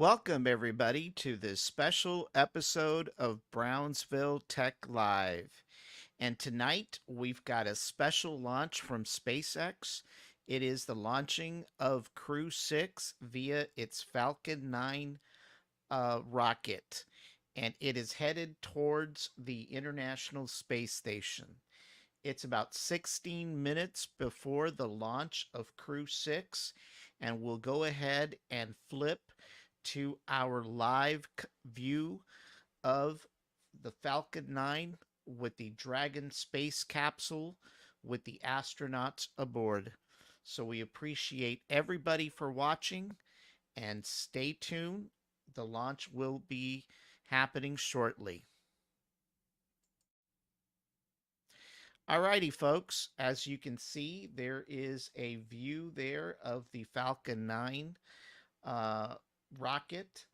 Welcome, everybody, to this special episode of Brownsville Tech Live. And tonight we've got a special launch from SpaceX. It is the launching of Crew 6 via its Falcon 9 rocket, and it is headed towards the International Space Station. It's about 16 minutes before the launch of Crew 6, and we'll go ahead and flip to our live view of the Falcon 9 with the Dragon space capsule with the astronauts aboard. So we appreciate everybody for watching and stay tuned. The launch will be happening shortly. Alrighty, folks, as you can see, there is a view there of the Falcon 9 uh, rocket.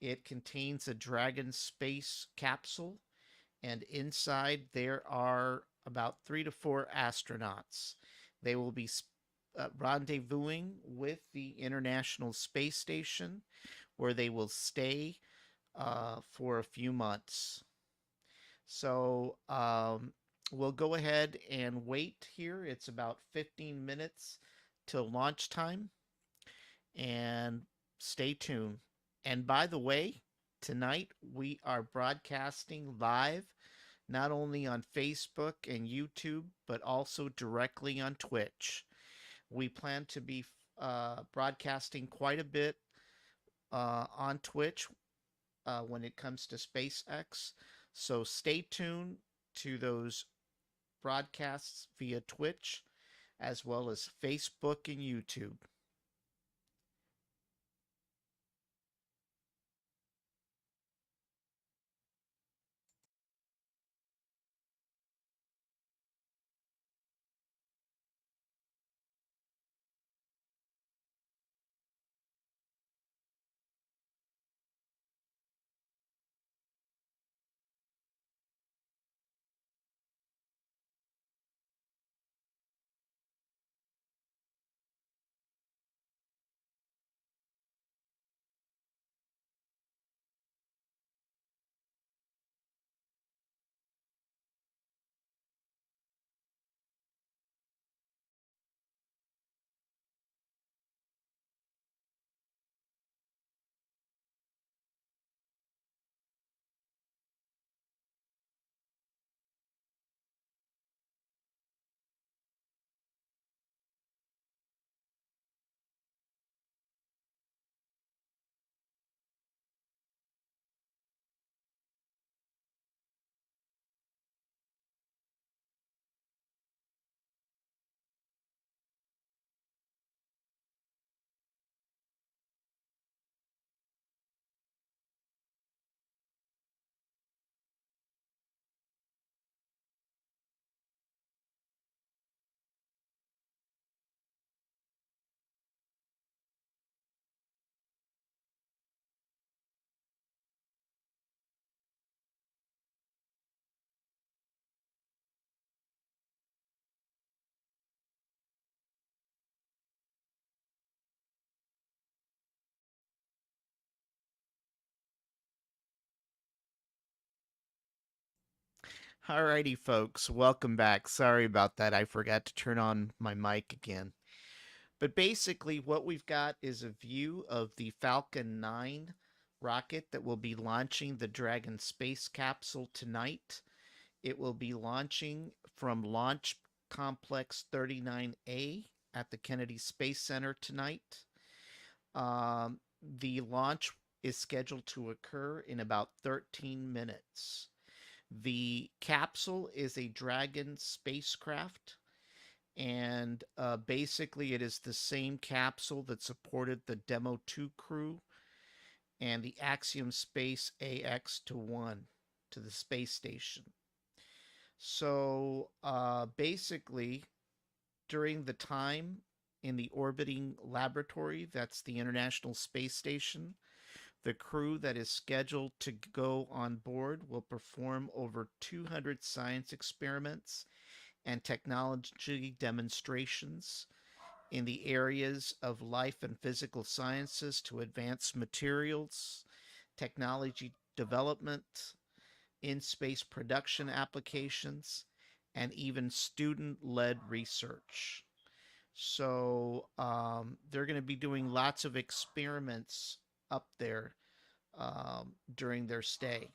It contains a Dragon space capsule, and inside there are about 3 to 4 astronauts. They will be rendezvousing with the International Space Station, where they will stay for a few months. So we'll go ahead and wait here. It's about 15 minutes till launch time, and stay tuned. And by the way, tonight we are broadcasting live not only on Facebook and YouTube, but also directly on Twitch. We plan to be broadcasting quite a bit on Twitch when it comes to SpaceX. So stay tuned to those broadcasts via Twitch as well as Facebook and YouTube. Alrighty, folks, welcome back. Sorry about that. I forgot to turn on my mic again. But basically, what we've got is a view of the Falcon 9 rocket that will be launching the Dragon space capsule tonight. It will be launching from Launch Complex 39A at the Kennedy Space Center tonight. The launch is scheduled to occur in about 13 minutes. The capsule is a Dragon spacecraft, and basically it is the same capsule that supported the Demo 2 crew and the Axiom Space AX to 1 to the space station. So basically, during the time in the orbiting laboratory, that's the International Space Station, the crew that is scheduled to go on board will perform over 200 science experiments and technology demonstrations in the areas of life and physical sciences to advanced materials, technology development, in space production applications, and even student led research. So they're going to be doing lots of experiments up there during their stay.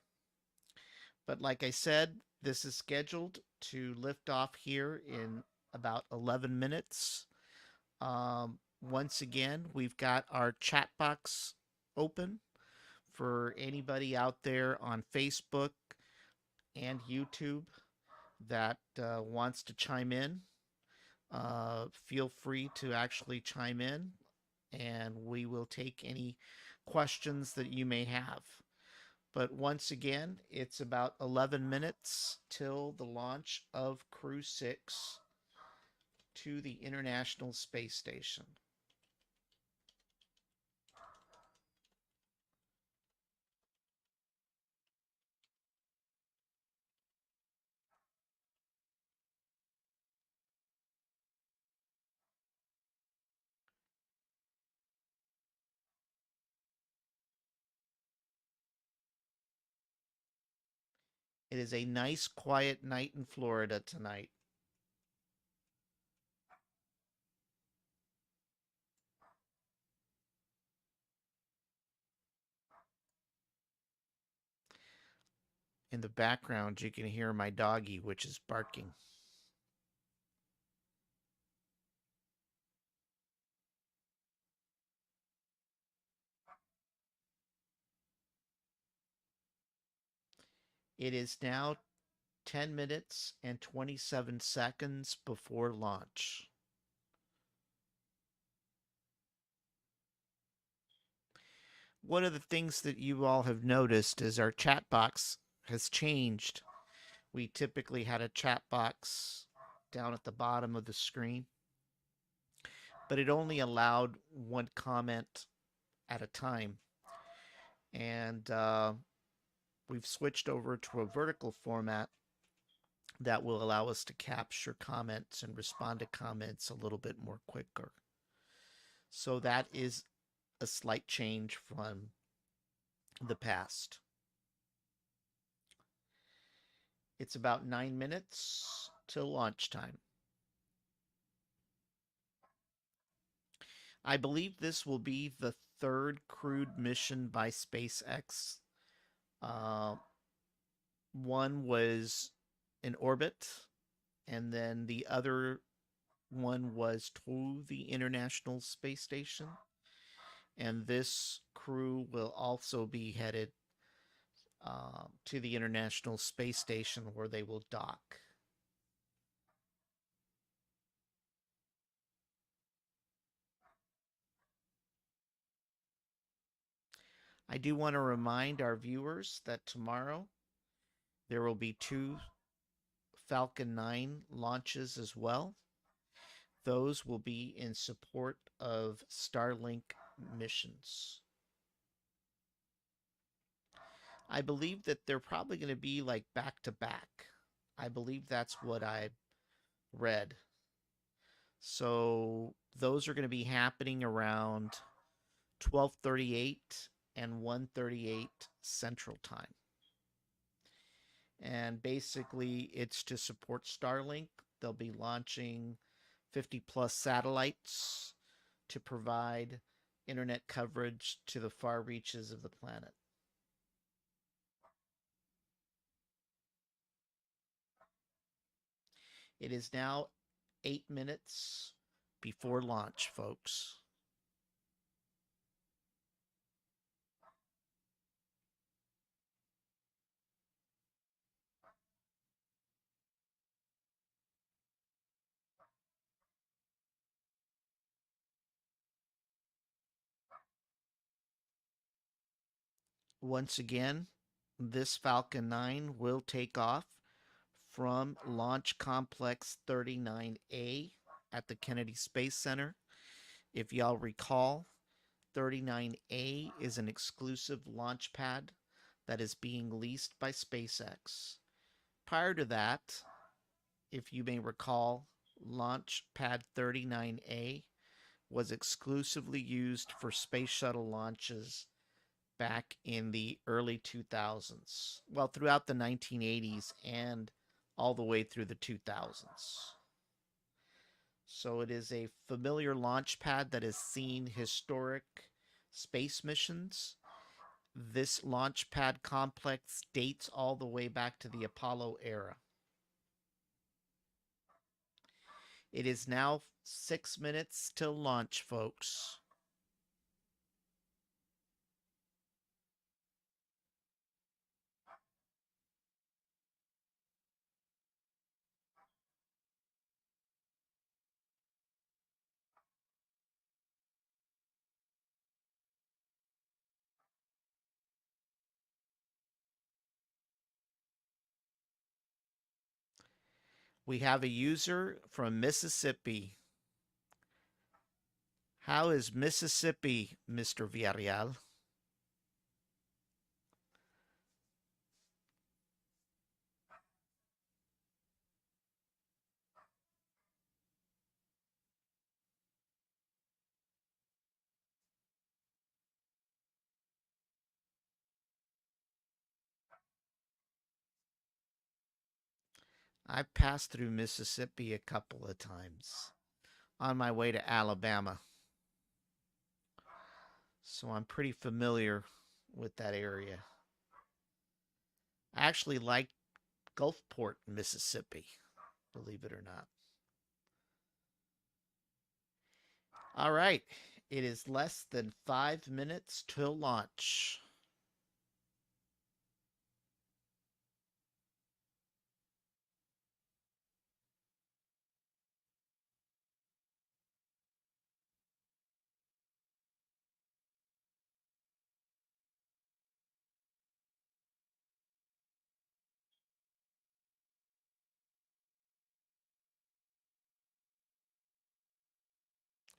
But like I said, this is scheduled to lift off here in about 11 minutes. Once again, we've got our chat box open for anybody out there on Facebook and YouTube that wants to chime in. Feel free to actually chime in, and we will take any questions that you may have. But once again, it's about 11 minutes till the launch of Crew 6 to the International Space Station. It is a nice, quiet night in Florida tonight. In the background, you can hear my doggie, which is barking. It is now 10 minutes and 27 seconds before launch. One of the things that you all have noticed is our chat box has changed. We typically had a chat box down at the bottom of the screen, but it only allowed one comment at a time. And we've switched over to a vertical format that will allow us to capture comments and respond to comments a little bit more quicker. So that is a slight change from the past. It's about 9 minutes till launch time. I believe this will be the third crewed mission by SpaceX. Uh, one was in orbit, and then the other one was to the International Space Station. And this crew will also be headed to the International Space Station where they will dock. I do want to remind our viewers that tomorrow there will be two Falcon 9 launches as well. Those will be in support of Starlink missions. I believe that they're probably going to be like back to back. I believe that's what I read. So those are going to be happening around 12:38 and 1:38 Central Time. And basically it's to support Starlink. They'll be launching 50 plus satellites to provide internet coverage to the far reaches of the planet. It is now 8 minutes before launch, folks. Once again, this Falcon 9 will take off from Launch Complex 39A at the Kennedy Space Center. If y'all recall, 39A is an exclusive launch pad that is being leased by SpaceX. Prior to that, if you may recall, Launch Pad 39A was exclusively used for space shuttle launches back in the early 2000s. Well, throughout the 1980s and all the way through the 2000s. So it is a familiar launch pad that has seen historic space missions. This launch pad complex dates all the way back to the Apollo era. It is now 6 minutes till launch, folks. We have a user from Mississippi. How is Mississippi, Mr. Villarreal? I've passed through Mississippi a couple of times on my way to Alabama, so I'm pretty familiar with that area. I actually like Gulfport, Mississippi, believe it or not. All right, it is less than 5 minutes till launch.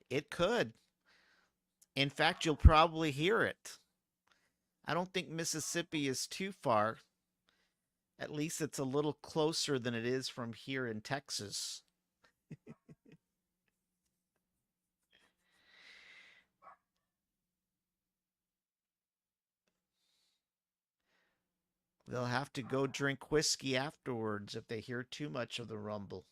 It could. In fact, you'll probably hear it. I don't think Mississippi is too far. At least it's a little closer than it is from here in Texas. They'll have to go drink whiskey afterwards if they hear too much of the rumble.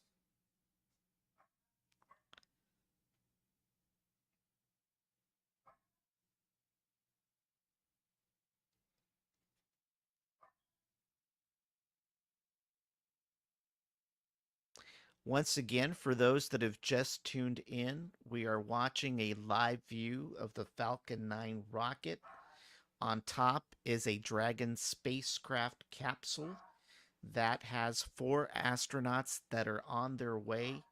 Once again, for those that have just tuned in, we are watching a live view of the Falcon 9 rocket. On top is a Dragon spacecraft capsule that has 4 astronauts that are on their way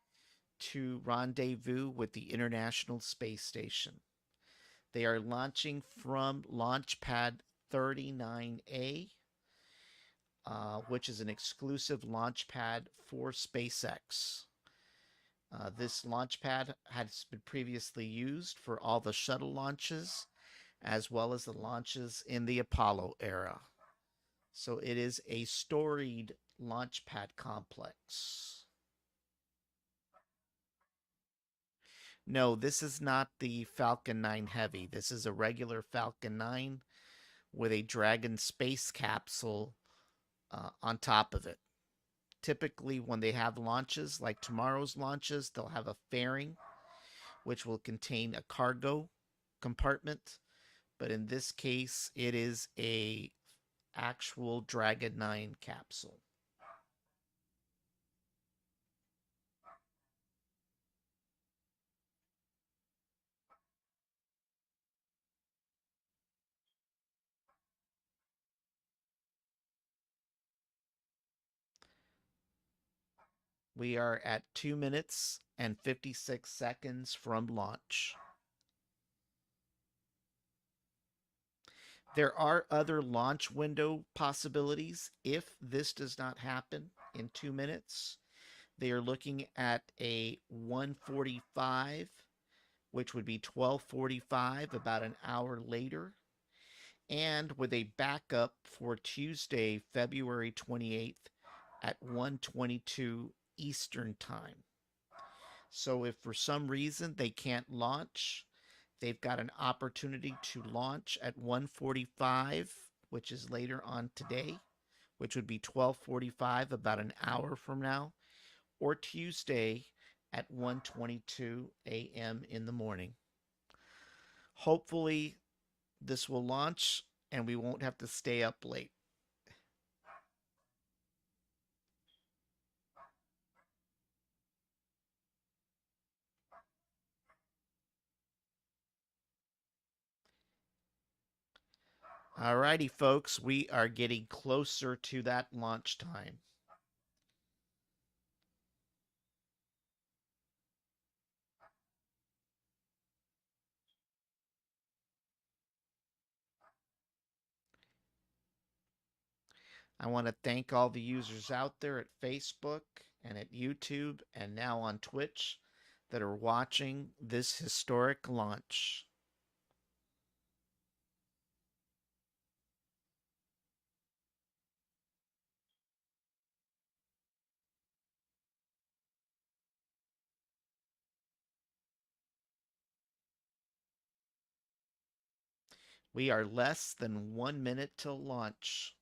to rendezvous with the International Space Station. They are launching from Launch Pad 39A, which is an exclusive launch pad for SpaceX. This launch pad has been previously used for all the shuttle launches as well as the launches in the Apollo era. So it is a storied launch pad complex. No, this is not the Falcon 9 Heavy. This is a regular Falcon 9 with a Dragon space capsule on top of it. Typically, when they have launches, like tomorrow's launches, they'll have a fairing, which will contain a cargo compartment. But in this case, it is a actual Dragon 9 capsule. We are at 2 minutes and 56 seconds from launch. There are other launch window possibilities if this does not happen in 2 minutes. They are looking at a 1:45, which would be 12:45, about an hour later, and with a backup for Tuesday, February 28th at 1:22 Eastern Time. So if for some reason they can't launch, they've got an opportunity to launch at 1:45, which is later on today, which would be 12:45, about an hour from now, or Tuesday at 1:22 a.m. in the morning. Hopefully this will launch and we won't have to stay up late. Alrighty, folks, we are getting closer to that launch time. I want to thank all the users out there at Facebook and at YouTube and now on Twitch that are watching this historic launch. We are less than 1 minute till launch.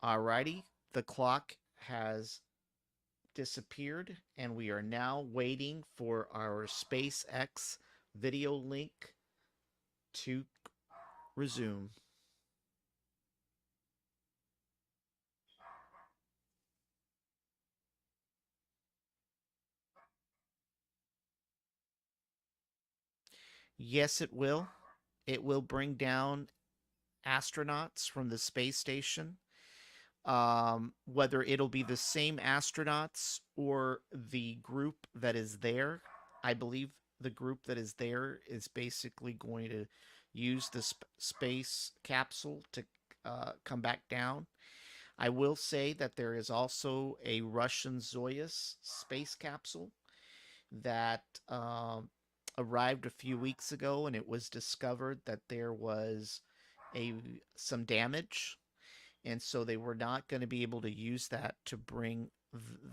Alrighty, the clock has disappeared, and we are now waiting for our SpaceX video link to resume. Yes, it will. It will bring down astronauts from the space station. Whether it'll be the same astronauts or the group that is there, I believe the group that is there is basically going to use the space capsule to come back down. I will say that there is also a Russian Soyuz space capsule that arrived a few weeks ago, and it was discovered that there was a some damage, and so they were not going to be able to use that to bring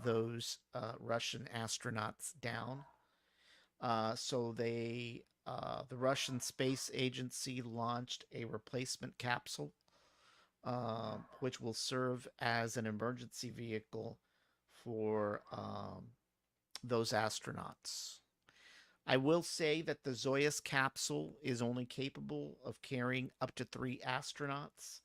those Russian astronauts down. The Russian Space Agency launched a replacement capsule, which will serve as an emergency vehicle for those astronauts. I will say that the Soyuz capsule is only capable of carrying up to 3 astronauts,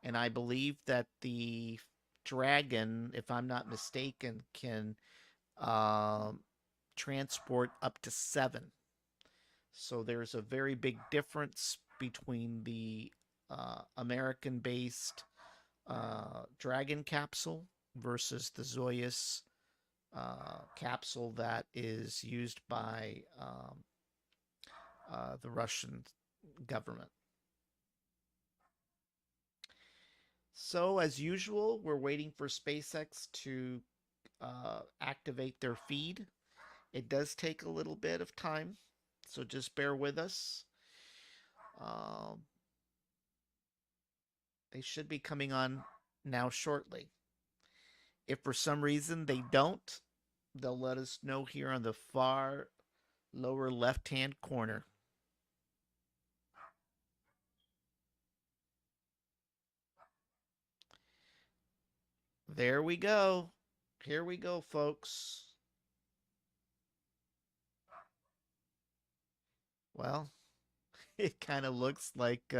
and I believe that the Dragon, if I'm not mistaken, can um, transport up to 7. So there's a very big difference between the American-based Dragon capsule versus the Soyuz capsule that is used by the Russian government. So, as usual, we're waiting for SpaceX to activate their feed. It does take a little bit of time, so just bear with us. Um, they should be coming on now shortly. If for some reason they don't, they'll let us know here on the far lower left hand corner. There we go. Here we go, folks. Well, it kind of looks like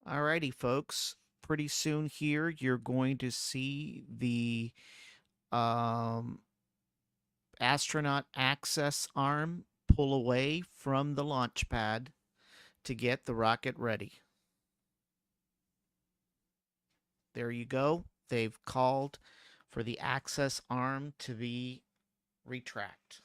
Alrighty, folks. Pretty soon here, you're going to see the um, astronaut access arm pull away from the launch pad to get the rocket ready. There you go. They've called for the access arm to be retract.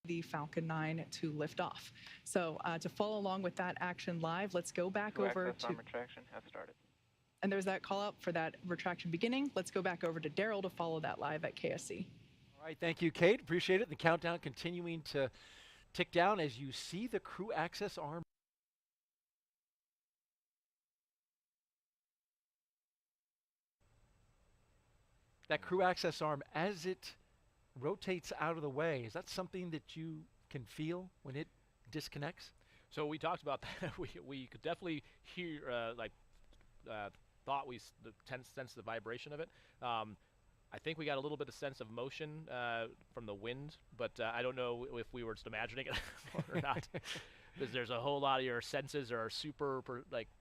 The Falcon 9 to lift off. So to follow along with that action live, let's go back over to retraction has started. And there's that call out for that retraction beginning. Let's go back over to Daryl to follow that live at KSC. All right, thank you, Kate. Appreciate it. The countdown continuing to tick down as you see the crew access arm. That crew access arm, as it rotates out of the way, is that something that you can feel when it disconnects? So we talked about that. we could definitely hear, thought we sense the vibration of it. I think we got a little bit of sense of motion from the wind, but I don't know if we were just imagining it or not. Because there's a whole lot of your senses are super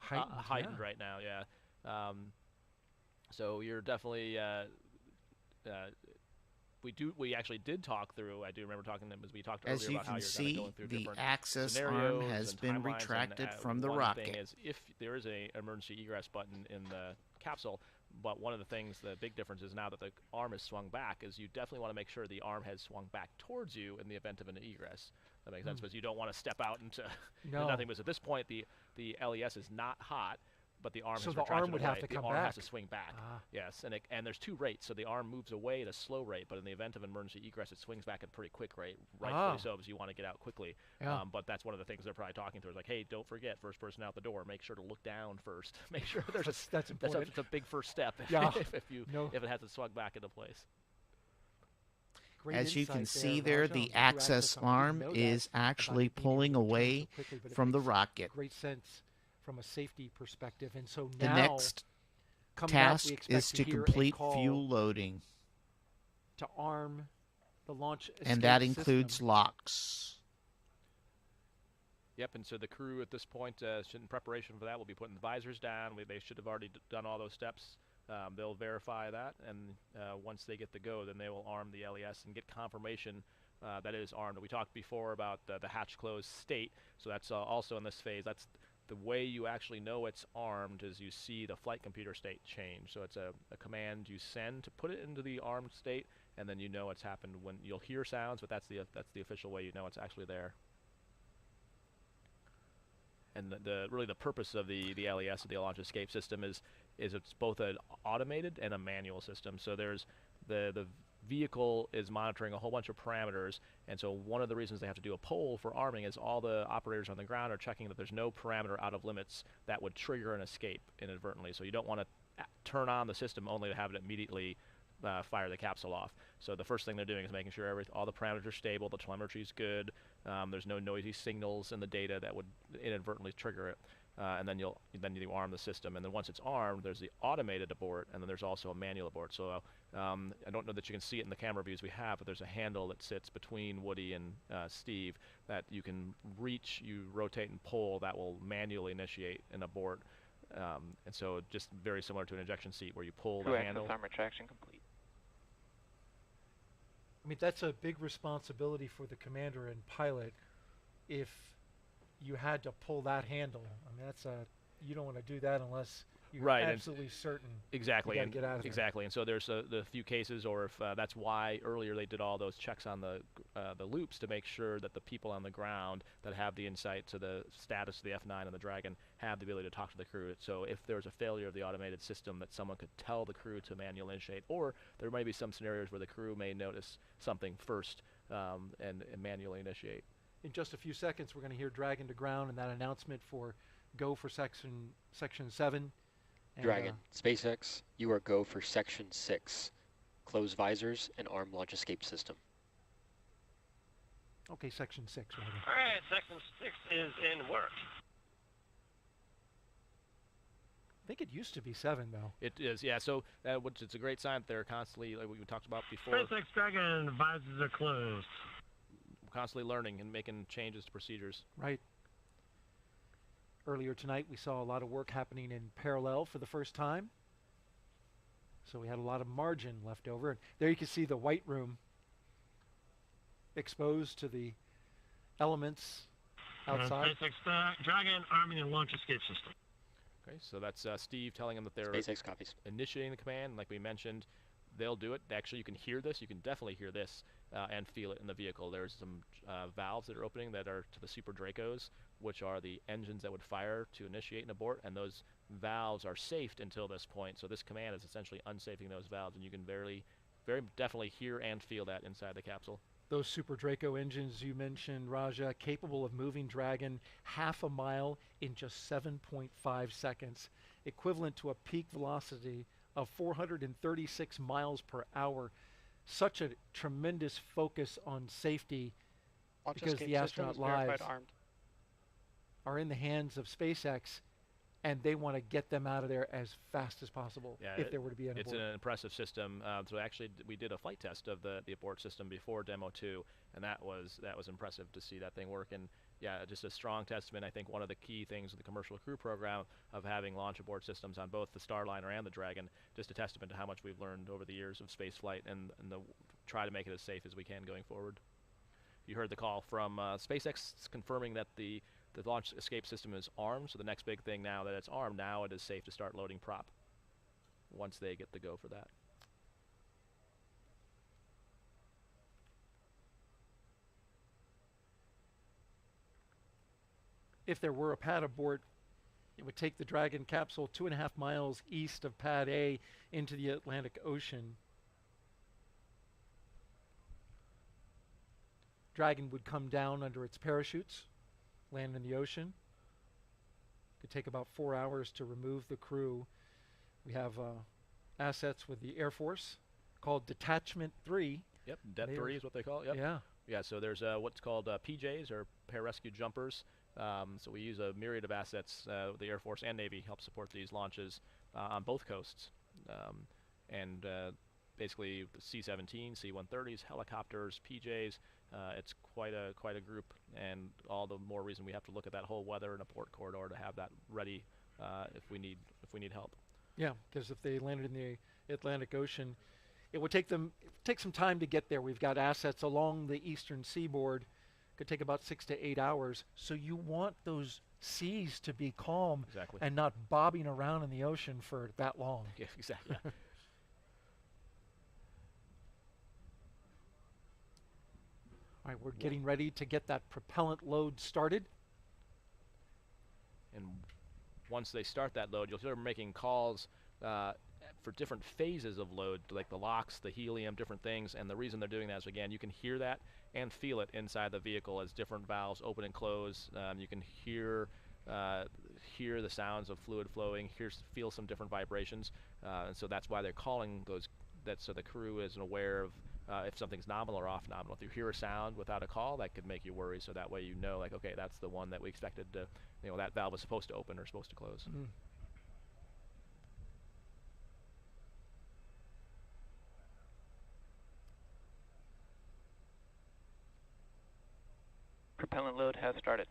heightened right now. Yeah. So you're definitely. We actually did talk through. I do remember talking to them as we talked earlier about how you're kind of going through the different access arm scenarios has and been timelines, retracted and, from the one rocket. thing is if there is a emergency egress button in the capsule, but one of the things, the big difference is now that the arm is swung back, is you definitely want to make sure the arm has swung back towards you in the event of an egress. That makes sense, because you don't want to step out into nothing. Because at this point, the LES is not hot, but the arm has retracted arm would away. have to come the arm back. has to swing back. Yes, and there's two rates, so the arm moves away at a slow rate, but in the event of emergency egress, it swings back at a pretty quick rate, rightfully so, because you want to get out quickly. But that's one of the things they're probably talking through. Is like, hey, don't forget, first person out the door, make sure to look down first. Make sure there's that's important. That's a big first step. Yeah. if it hasn't swung back into place. Great As you can insight see there, Raja, on the crew access arm Didn't know is that actually about it being pulling able to return away so quickly, but it from the makes rocket. great sense from a safety perspective. And so The now, next coming up, we task expect is to hear a complete call fuel loading, to arm the launch and that escape includes system. locks. Yep, and so the crew at this point, in preparation for that, will be putting the visors down. They should have already done all those steps. They'll verify that, and once they get the go, then they will arm the LES and get confirmation that it is armed. We talked before about the hatch closed state, so that's also in this phase. That's the way you actually know it's armed, is you see the flight computer state change. So it's a command you send to put it into the armed state, and then you know it's happened when you'll hear sounds, but that's the official way you know it's actually there. And really the purpose of the LES, the launch escape system, is it's both an automated and a manual system. So there's the vehicle is monitoring a whole bunch of parameters, and so one of the reasons they have to do a poll for arming is all the operators on the ground are checking that there's no parameter out of limits that would trigger an escape inadvertently. So you don't want to turn on the system only to have it immediately fire the capsule off. So the first thing they're doing is making sure all the parameters are stable, the telemetry is good, there's no noisy signals in the data that would inadvertently trigger it. and then you arm the system. And then once it's armed, there's the automated abort, and then there's also a manual abort. So I don't know that you can see it in the camera views we have, but there's a handle that sits between Woody and Steve that you can reach, you rotate and pull, that will manually initiate an abort. And so just very similar to an ejection seat where you pull the handle. Access arm retraction complete. I mean, that's a big responsibility for the commander and pilot if you had to pull that handle. I mean, you don't want to do that unless you're Right, and absolutely certain. Exactly, You gotta and get out of there. exactly, and so there's the few cases, or if that's why earlier they did all those checks on the loops to make sure that the people on the ground that have the insight to the status of the F9 and the Dragon have the ability to talk to the crew. So if there's a failure of the automated system, that someone could tell the crew to manual initiate, or there may be some scenarios where the crew may notice something first and manually initiate. In just a few seconds, we're going to hear Dragon to ground and that announcement for go for section 7. And, Dragon, SpaceX, you are go for Section 6. Close visors and arm launch escape system. Okay, section 6. Rather. All right, Section 6 is in work. I think it used to be 7, though. It is, yeah. So which it's a great sign that they're constantly, like we talked about before, SpaceX Dragon visors are closed. constantly learning and making changes to procedures. Right. Earlier tonight, we saw a lot of work happening in parallel for the first time. So we had a lot of margin left over. And there you can see the white room exposed to the elements outside. SpaceX Dragon arming and launch escape system. Okay, so that's Steve telling them that they're SpaceX copies. initiating the command. Like we mentioned, they'll do it. Actually, you can hear this. You can definitely hear this and feel it in the vehicle. There's some valves that are opening that are to the Super Dracos, which are the engines that would fire to initiate an abort, and those valves are safed until this point. So this command is essentially unsafing those valves, and you can very definitely hear and feel that inside the capsule. Those Super Draco engines you mentioned, Raja, capable of moving Dragon half a mile in just 7.5 seconds, equivalent to a peak velocity of 436 miles per hour. Such a tremendous focus on safety Launch because escape the system astronaut is verified lives armed. are in the hands of SpaceX, and they want to get them out of there as fast as possible if there were to be an It's abort. an impressive system. So actually, we did a flight test of the abort system before Demo 2, and that was impressive to see that thing work. And yeah, just a strong testament. I think one of the key things of the commercial crew program of having launch abort systems on both the Starliner and the Dragon, just a testament to how much we've learned over the years of space flight and try to make it as safe as we can going forward. You heard the call from SpaceX confirming that the launch escape system is armed, so the next big thing now that it's armed, now it is safe to start loading prop once they get the go for that. If there were a pad abort, it would take the Dragon capsule 2.5 miles east of Pad A into the Atlantic Ocean. Dragon would come down under its parachutes, land in the ocean. Could take about 4 hours to remove the crew. We have assets with the Air Force called Detachment 3. Yep, Det 3 is what they call it. Yep. Yeah. Yeah, so there's what's called PJs, or pararescue jumpers. So we use a myriad of assets. The Air Force and Navy help support these launches on both coasts. Basically the C-17, C-130s, helicopters, PJs. It's quite a group, and all the more reason we have to look at that whole weather and a port corridor to have that ready if we need help. Yeah, because if they landed in the Atlantic Ocean, it would take some time to get there. We've got assets along the eastern seaboard. Could take about 6 to 8 hours. So you want those seas to be calm Exactly. and not bobbing around in the ocean for that long. Yeah, exactly. Yeah. All right, we're getting ready to get that propellant load started. And once they start that load, you'll start making calls for different phases of load, like the LOX, the helium, different things. And the reason they're doing that is, again, you can hear that and feel it inside the vehicle as different valves open and close. You can hear the sounds of fluid flowing, feel some different vibrations. And so that's why they're calling those, so the crew is aware of if something's nominal or off nominal. If you hear a sound without a call, that could make you worry. So that way you know, like, okay, that's the one that we expected to, that valve was supposed to open or supposed to close. Mm. Propellant load has started.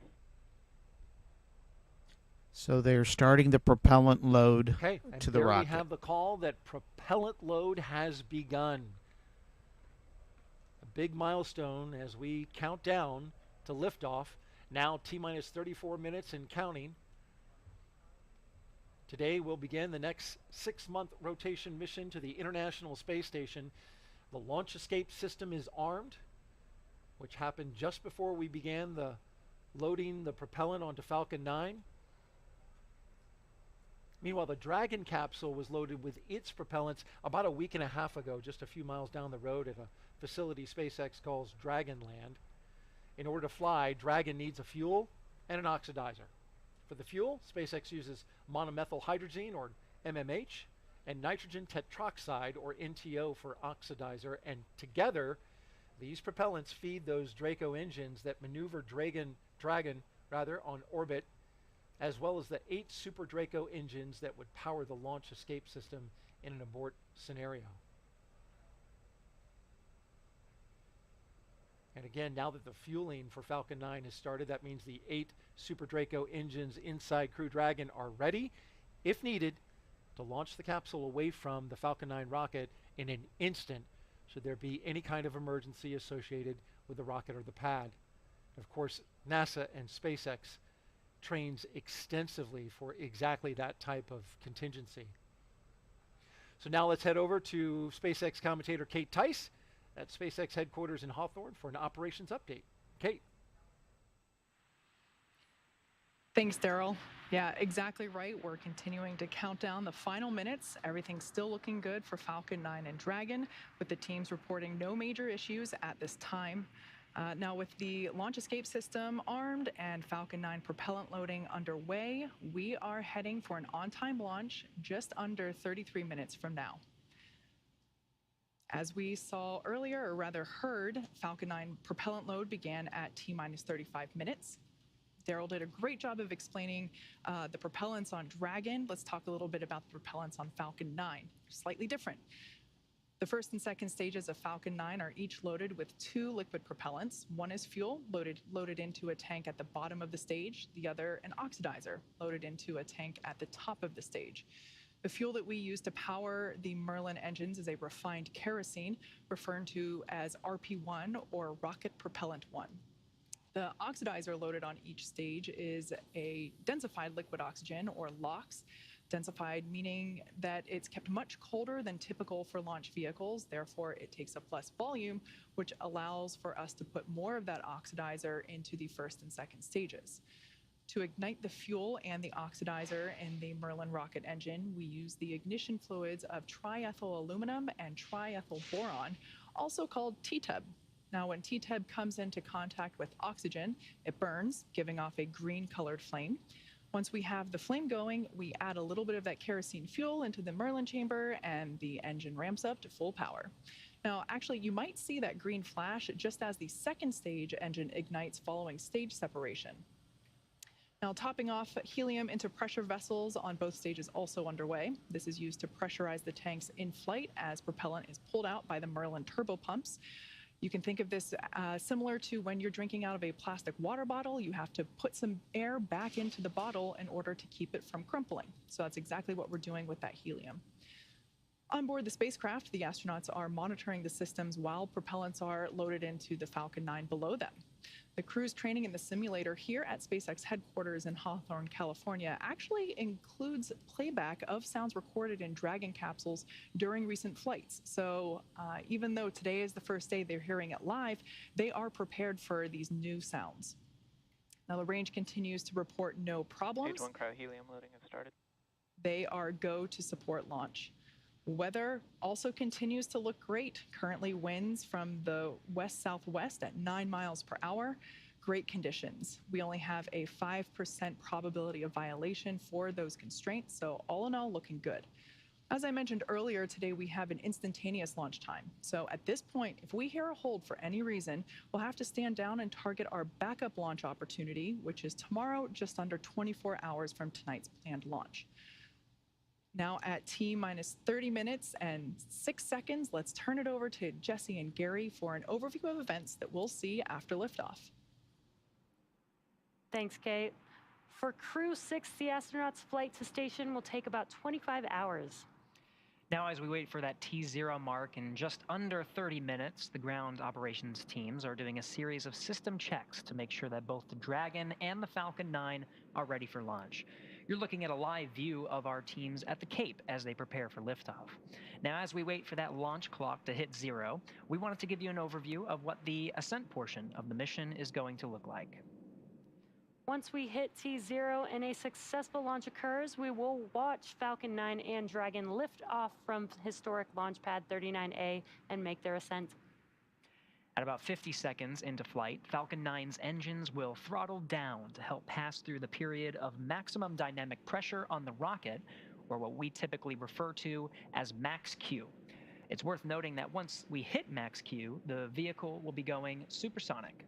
So they're starting the propellant load Okay, and to the there rocket. we have the call that propellant load has begun. A big milestone as we count down to liftoff. Now T-minus 34 minutes and counting. Today we'll begin the next 6-month rotation mission to the International Space Station. The launch escape system is armed, which happened just before we began the loading the propellant onto Falcon 9. Meanwhile, the Dragon capsule was loaded with its propellants about a week and a half ago, just a few miles down the road at a facility SpaceX calls Dragonland. In order to fly, Dragon needs a fuel and an oxidizer. For the fuel, SpaceX uses monomethyl hydrazine, or MMH, and nitrogen tetroxide, or NTO, for oxidizer, and together, these propellants feed those Draco engines that maneuver Dragon on orbit, as well as the 8 Super Draco engines that would power the launch escape system in an abort scenario. And again, now that the fueling for Falcon 9 has started, that means the 8 Super Draco engines inside Crew Dragon are ready, if needed, to launch the capsule away from the Falcon 9 rocket in an instant, should there be any kind of emergency associated with the rocket or the pad. Of course, NASA and SpaceX trains extensively for exactly that type of contingency. So now let's head over to SpaceX commentator Kate Tice at SpaceX headquarters in Hawthorne for an operations update. Kate. Thanks, Daryl. Yeah, exactly right. We're continuing to count down the final minutes. Everything's still looking good for Falcon 9 and Dragon, with the teams reporting no major issues at this time. Now, with the launch escape system armed and Falcon 9 propellant loading underway, we are heading for an on-time launch just under 33 minutes from now. As we saw earlier, or rather heard, Falcon 9 propellant load began at T-minus 35 minutes. Daryl did a great job of explaining the propellants on Dragon. Let's talk a little bit about the propellants on Falcon 9. Slightly different. The first and second stages of Falcon 9 are each loaded with 2 liquid propellants. One is fuel, loaded into a tank at the bottom of the stage. The other, an oxidizer, loaded into a tank at the top of the stage. The fuel that we use to power the Merlin engines is a refined kerosene, referred to as RP1, or Rocket Propellant 1. The oxidizer loaded on each stage is a densified liquid oxygen, or LOX. Densified meaning that it's kept much colder than typical for launch vehicles, therefore it takes up less volume, which allows for us to put more of that oxidizer into the first and second stages. To ignite the fuel and the oxidizer in the Merlin rocket engine, we use the ignition fluids of triethyl aluminum and triethyl boron, also called TTEB. Now, when TTEB comes into contact with oxygen, it burns, giving off a green-colored flame. Once we have the flame going, we add a little bit of that kerosene fuel into the Merlin chamber, and the engine ramps up to full power. Now, actually, you might see that green flash just as the second stage engine ignites following stage separation. Now, topping off, helium into pressure vessels on both stages also underway. This is used to pressurize the tanks in flight as propellant is pulled out by the Merlin turbopumps. You can think of this similar to when you're drinking out of a plastic water bottle. You have to put some air back into the bottle in order to keep it from crumpling. So that's exactly what we're doing with that helium. On board the spacecraft, the astronauts are monitoring the systems while propellants are loaded into the Falcon 9 below them. The crew's training in the simulator here at SpaceX headquarters in Hawthorne, California, actually includes playback of sounds recorded in Dragon capsules during recent flights. So even though today is the first day they're hearing it live, they are prepared for these new sounds. Now, the range continues to report no problems. Stage 1 cryo-helium loading has started. They are go to support launch. Weather also continues to look great. Currently, winds from the west-southwest at 9 miles per hour. Great conditions. We only have a 5% probability of violation for those constraints, so all in all, looking good. As I mentioned earlier, today we have an instantaneous launch time. So at this point, if we hear a hold for any reason, we'll have to stand down and target our backup launch opportunity, which is tomorrow, just under 24 hours from tonight's planned launch. Now at T minus 30 minutes and 6 seconds, let's turn it over to Jesse and Gary for an overview of events that we'll see after liftoff. Thanks, Kate. For Crew 6, the astronauts' flight to station will take about 25 hours. Now, as we wait for that T0 mark in just under 30 minutes, the ground operations teams are doing a series of system checks to make sure that both the Dragon and the Falcon 9 are ready for launch. You're looking at a live view of our teams at the Cape as they prepare for liftoff. Now, as we wait for that launch clock to hit 0, we wanted to give you an overview of what the ascent portion of the mission is going to look like. Once we hit T0 and a successful launch occurs, we will watch Falcon 9 and Dragon lift off from historic launch pad 39A and make their ascent. At about 50 seconds into flight, Falcon 9's engines will throttle down to help pass through the period of maximum dynamic pressure on the rocket, or what we typically refer to as max Q. It's worth noting that once we hit max Q, the vehicle will be going supersonic.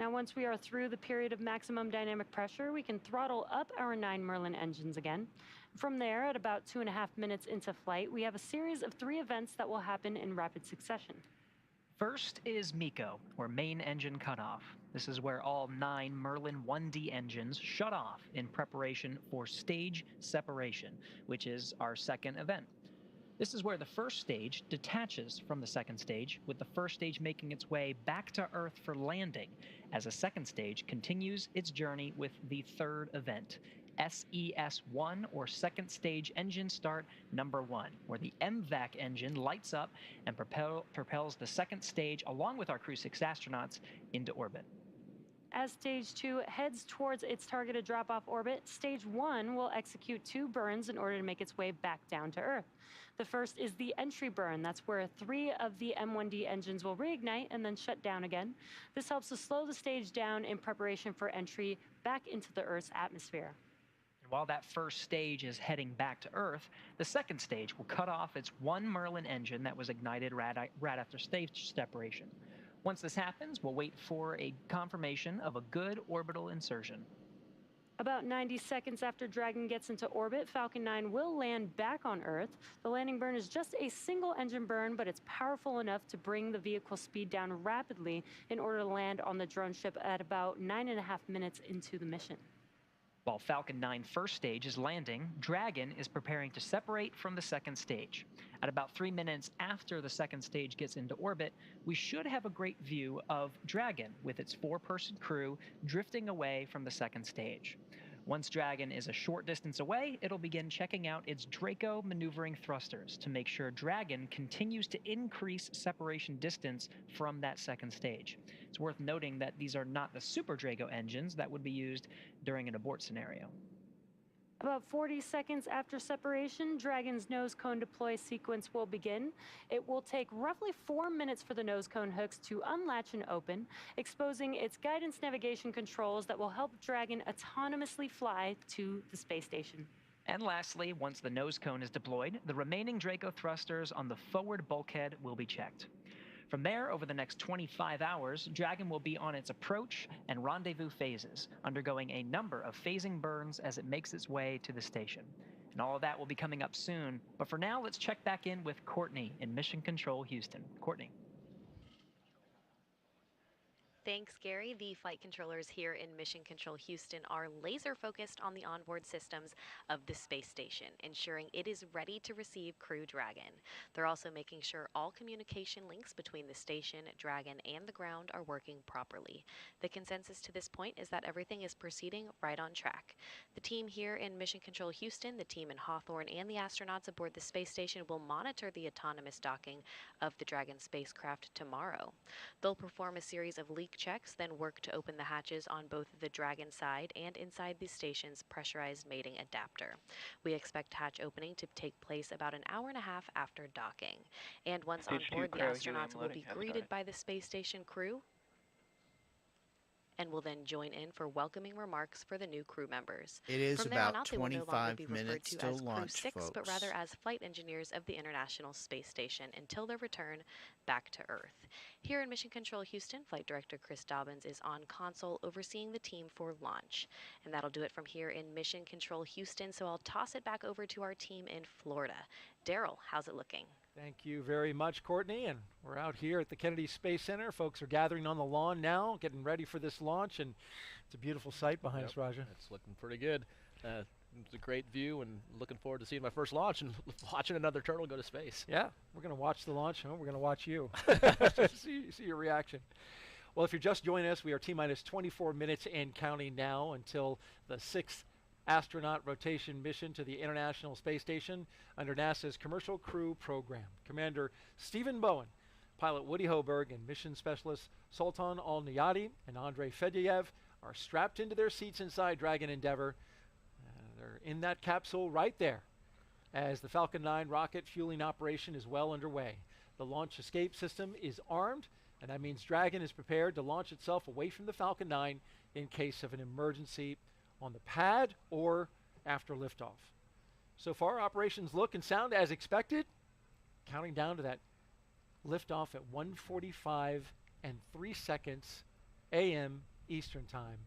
Now, once we are through the period of maximum dynamic pressure, we can throttle up our 9 Merlin engines again. From there, at about 2.5 minutes into flight, we have a series of 3 events that will happen in rapid succession. First is MECO, or main engine cutoff. This is where all 9 Merlin 1D engines shut off in preparation for stage separation, which is our second event. This is where the first stage detaches from the second stage, with the first stage making its way back to Earth for landing, as a second stage continues its journey with the third event, SES-1, or Second Stage Engine Start number 1, where the MVAC engine lights up and propels the second stage, along with our Crew 6 astronauts, into orbit. As Stage 2 heads towards its targeted drop-off orbit, Stage 1 will execute 2 burns in order to make its way back down to Earth. The first is the entry burn. That's where 3 of the M1D engines will reignite and then shut down again. This helps to slow the stage down in preparation for entry back into the Earth's atmosphere. And while that first stage is heading back to Earth, the second stage will cut off its 1 Merlin engine that was ignited right after stage separation. Once this happens, we'll wait for a confirmation of a good orbital insertion. About 90 seconds after Dragon gets into orbit, Falcon 9 will land back on Earth. The landing burn is just a single engine burn, but it's powerful enough to bring the vehicle speed down rapidly in order to land on the drone ship at about 9.5 minutes into the mission. While Falcon 9 first stage is landing, Dragon is preparing to separate from the second stage. At about 3 minutes after the second stage gets into orbit, we should have a great view of Dragon with its 4-person crew drifting away from the second stage. Once Dragon is a short distance away, it'll begin checking out its Draco maneuvering thrusters to make sure Dragon continues to increase separation distance from that second stage. It's worth noting that these are not the Super Draco engines that would be used during an abort scenario. About 40 seconds after separation, Dragon's nose cone deploy sequence will begin. It will take roughly 4 minutes for the nose cone hooks to unlatch and open, exposing its guidance navigation controls that will help Dragon autonomously fly to the space station. And lastly, once the nose cone is deployed, the remaining Draco thrusters on the forward bulkhead will be checked. From there, over the next 25 hours, Dragon will be on its approach and rendezvous phases, undergoing a number of phasing burns as it makes its way to the station. And all of that will be coming up soon. But for now, let's check back in with Courtney in Mission Control Houston. Courtney. Thanks, Gary. The flight controllers here in Mission Control Houston are laser focused on the onboard systems of the space station, ensuring it is ready to receive Crew Dragon. They're also making sure all communication links between the station, Dragon, and the ground are working properly. The consensus to this point is that everything is proceeding right on track. The team here in Mission Control Houston, the team in Hawthorne, and the astronauts aboard the space station will monitor the autonomous docking of the Dragon spacecraft tomorrow. They'll perform a series of leak checks, then work to open the hatches on both the Dragon side and inside the station's pressurized mating adapter. We expect hatch opening to take place about an hour and a half after docking. And once on board, the astronauts will be greeted by the space station crew and will then join in for welcoming remarks for the new crew members. It is From there on about out, they will no longer 25 be referred minutes to till as Crew launch, 6, but folks. rather as flight engineers of the International Space Station until their return back to Earth. Here in Mission Control Houston, Flight Director Chris Dobbins is on console overseeing the team for launch. And that'll do it from here in Mission Control Houston, so I'll toss it back over to our team in Florida. Daryl, how's it looking? Thank you very much, Courtney. And we're out here at the Kennedy Space Center. Folks are gathering on the lawn now, getting ready for this launch, and it's a beautiful sight behind us, Raja. It's looking pretty good. It's a great view, and looking forward to seeing my first launch and watching another turtle go to space. Yeah, we're going to watch the launch, and we're going to watch you. see your reaction. Well, if you're just joining us, we are T-minus 24 minutes and counting now until the 6th astronaut rotation mission to the International Space Station under NASA's Commercial Crew Program. Commander Stephen Bowen, pilot Woody Hoberg, and mission specialists Sultan Al-Niyadi and Andrei Fedyayev are strapped into their seats inside Dragon Endeavour. They're in that capsule right there as the Falcon 9 rocket fueling operation is well underway. The launch escape system is armed, and that means Dragon is prepared to launch itself away from the Falcon 9 in case of an emergency on the pad or after liftoff. So far, operations look and sound as expected, counting down to that liftoff at 1:45 and 3 seconds a.m. Eastern Time.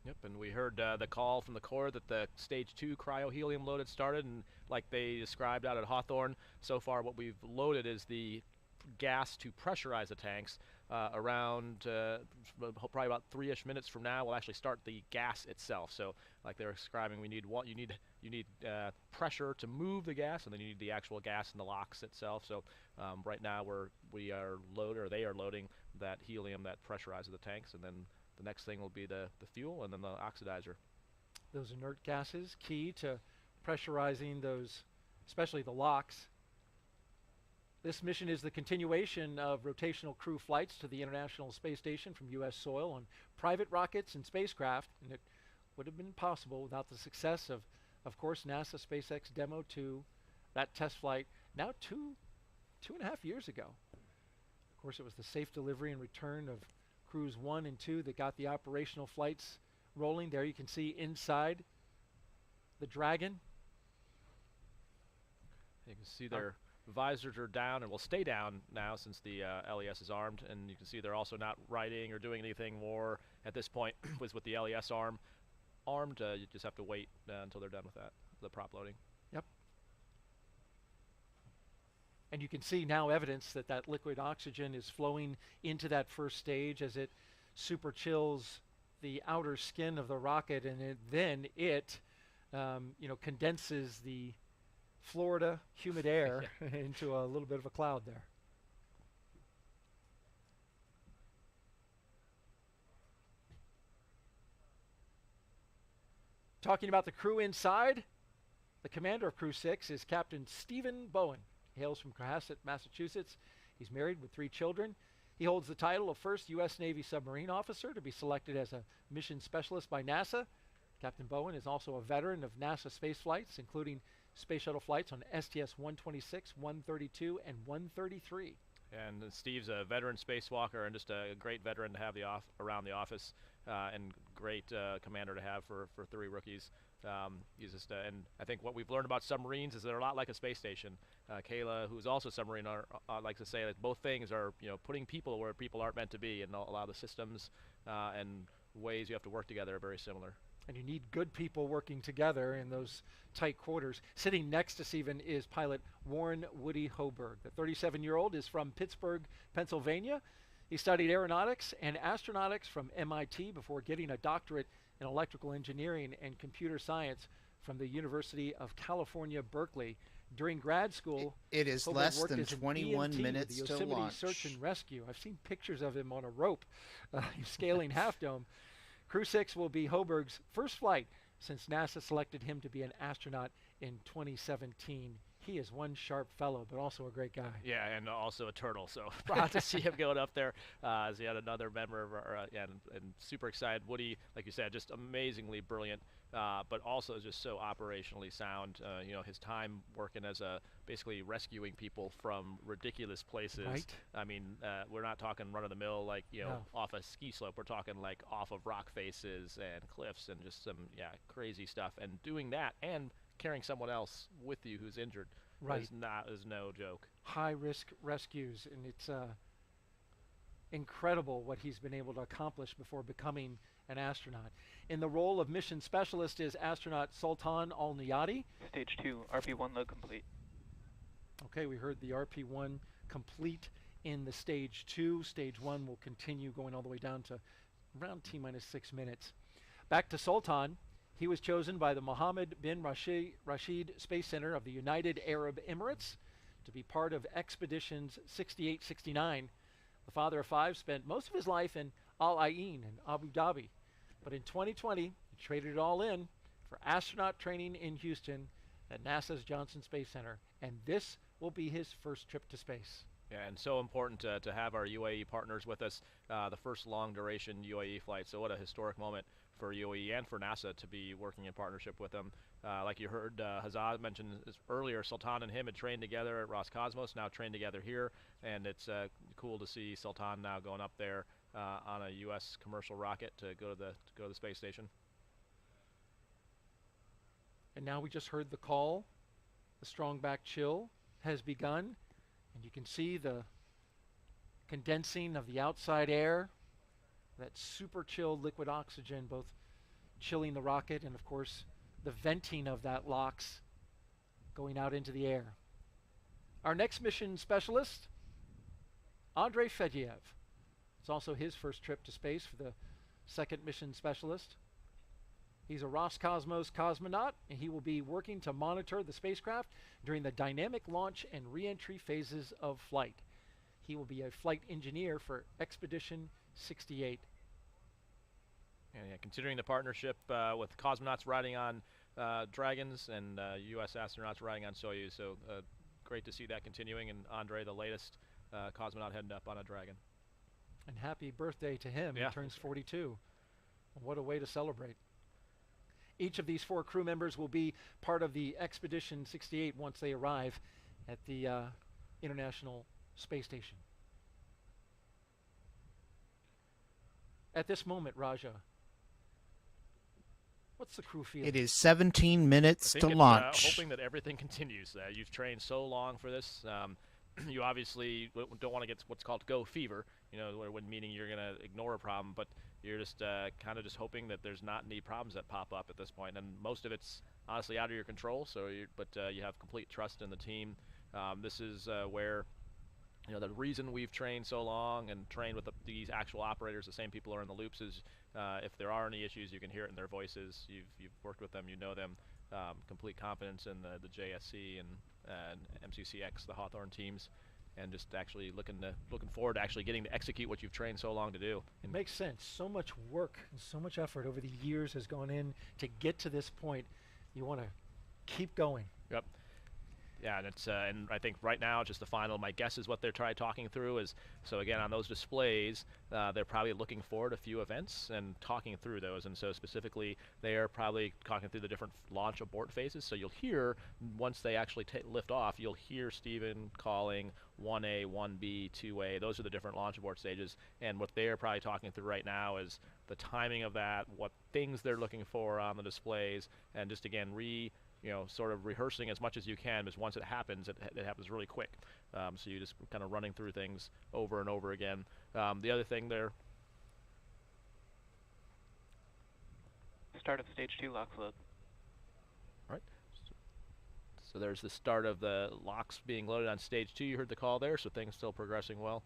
Yep, and we heard the call from the Corps that the Stage 2 cryo-helium load had started, and like they described out at Hawthorne, so far what we've loaded is the gas to pressurize the tanks. Around probably about 3-ish minutes from now, we'll actually start the gas itself. So, like they were describing, you need pressure to move the gas, and then you need the actual gas in the LOX itself. So, right now they are loading that helium that pressurizes the tanks, and then the next thing will be the fuel, and then the oxidizer. Those inert gases, key to pressurizing those, especially the LOX. This mission is the continuation of rotational crew flights to the International Space Station from U.S. soil on private rockets and spacecraft, and it would have been possible without the success of course, NASA SpaceX Demo 2, that test flight, now two and a half years ago. Of course, it was the safe delivery and return of Crews 1 and 2 that got the operational flights rolling. There you can see inside the Dragon. You can see their visors are down and will stay down now since the LES is armed, and you can see they're also not riding or doing anything more at this point with the LES armed. You just have to wait until they're done with that, the prop loading. Yep. And you can see now evidence that that liquid oxygen is flowing into that first stage as it super chills the outer skin of the rocket, and then it condenses the Florida humid air into a little bit of a cloud there. Talking about the crew inside, the commander of Crew 6 is Captain Stephen Bowen. He hails from Cohasset, Massachusetts. He's married with 3 children. He holds the title of first U.S. Navy submarine officer to be selected as a mission specialist by NASA. Captain Bowen is also a veteran of NASA space flights, including space shuttle flights on STS-126, 132, and 133. And Steve's a veteran spacewalker and just a great veteran to have around the office, and great commander to have for 3 rookies. He's just, and I think what we've learned about submarines is they're a lot like a space station. Kayla, who's also a submarine, likes to say that both things are, putting people where people aren't meant to be, and a lot of the systems and ways you have to work together are very similar. And you need good people working together in those tight quarters. Sitting next to Stephen is pilot Warren Woody Hoberg. The 37-year-old is from Pittsburgh, Pennsylvania. He studied aeronautics and astronautics from MIT before getting a doctorate in electrical engineering and computer science from the University of California, Berkeley. During grad school, it is Hoberg less worked than as an 21 EMT with minutes the to Yosemite launch. Search and Rescue. I've seen pictures of him on a rope scaling Half Dome. Crew 6 will be Hoberg's first flight since NASA selected him to be an astronaut in 2017. he is one sharp fellow, but also a great guy. Yeah, and also a turtle. So proud to see him going up there as yet another member of our, and super excited. Woody, like you said, just amazingly brilliant, but also just so operationally sound. You know, his time working as basically rescuing people from ridiculous places. Right. I mean, we're not talking run-of-the-mill like, you know, No. off a ski slope. We're talking like off of rock faces and cliffs and just some, crazy stuff. And doing that and carrying someone else with you who's injured Right. is no joke. High risk rescues, and it's incredible what he's been able to accomplish before becoming an astronaut. In the role of mission specialist is astronaut Sultan Al Niyati. Stage 2, RP1 load complete. Okay, we heard the RP1 complete in the stage 2. Stage 1 will continue going all the way down to around T-minus 6 minutes. Back to Sultan. He was chosen by the Mohammed bin Rashid Space Center of the United Arab Emirates to be part of expeditions 68-69. The father of 5 spent most of his life in Al Ain in Abu Dhabi. But in 2020, he traded it all in for astronaut training in Houston at NASA's Johnson Space Center. And this will be his first trip to space. Yeah, and so important to have our UAE partners with us, the first long-duration UAE flight. So what a historic moment for UAE and for NASA to be working in partnership with them. Like you heard Hazad mention earlier, Sultan and him had trained together at Roscosmos, now trained together here, and it's cool to see Sultan now going up there on a U.S. commercial rocket to go to the space station. And now we just heard the call. The strong back chill has begun, and you can see the condensing of the outside air, that super chilled liquid oxygen, both chilling the rocket and, of course, the venting of that LOX going out into the air. Our next mission specialist, Andrei Fedyev. It's also his first trip to space for the second mission specialist. He's a Roscosmos cosmonaut, and he will be working to monitor the spacecraft during the dynamic launch and re-entry phases of flight. He will be a flight engineer for Expedition 68. And considering the partnership with cosmonauts riding on Dragons and U.S. astronauts riding on Soyuz, so great to see that continuing. And Andre, the latest cosmonaut heading up on a Dragon. And happy birthday to him. Yeah. He turns 42. What a way to celebrate. Each of these 4 crew members will be part of the Expedition 68 once they arrive at the International Space Station. At this moment, Raja, what's the crew feeling? It is 17 minutes to launch. Hoping that everything continues. You've trained so long for this. You obviously don't want to get what's called go fever, you know, when meaning you're going to ignore a problem, but you're just kind of just hoping that there's not any problems that pop up at this point. And most of it's honestly out of your control. So, but you have complete trust in the team. This is where, you know, the reason we've trained so long and trained with these actual operators, the same people who are in the loops, is if there are any issues, you can hear it in their voices. You've worked with them, you know them. Complete confidence in the JSC and MCCX, the Hawthorne teams, and just actually looking forward to actually getting to execute what you've trained so long to do. It makes sense. So much work and so much effort over the years has gone in to get to this point. You want to keep going. Yep. Yeah, and it's and I think right now just the final. My guess is what they're talking through is, so again on those displays, they're probably looking forward a few events and talking through those. And so specifically, they are probably talking through the different launch abort phases. So you'll hear once they actually lift off, you'll hear Stephen calling 1A, 1B, 2A. Those are the different launch abort stages. And what they're probably talking through right now is the timing of that, what things they're looking for on the displays, and just again sort of rehearsing as much as you can, because once it happens, it happens really quick. So you just kind of running through things over and over again. The other thing there. Start of stage 2 LOX load. Right. So there's the start of the LOX being loaded on stage 2. You heard the call there, so things still progressing well.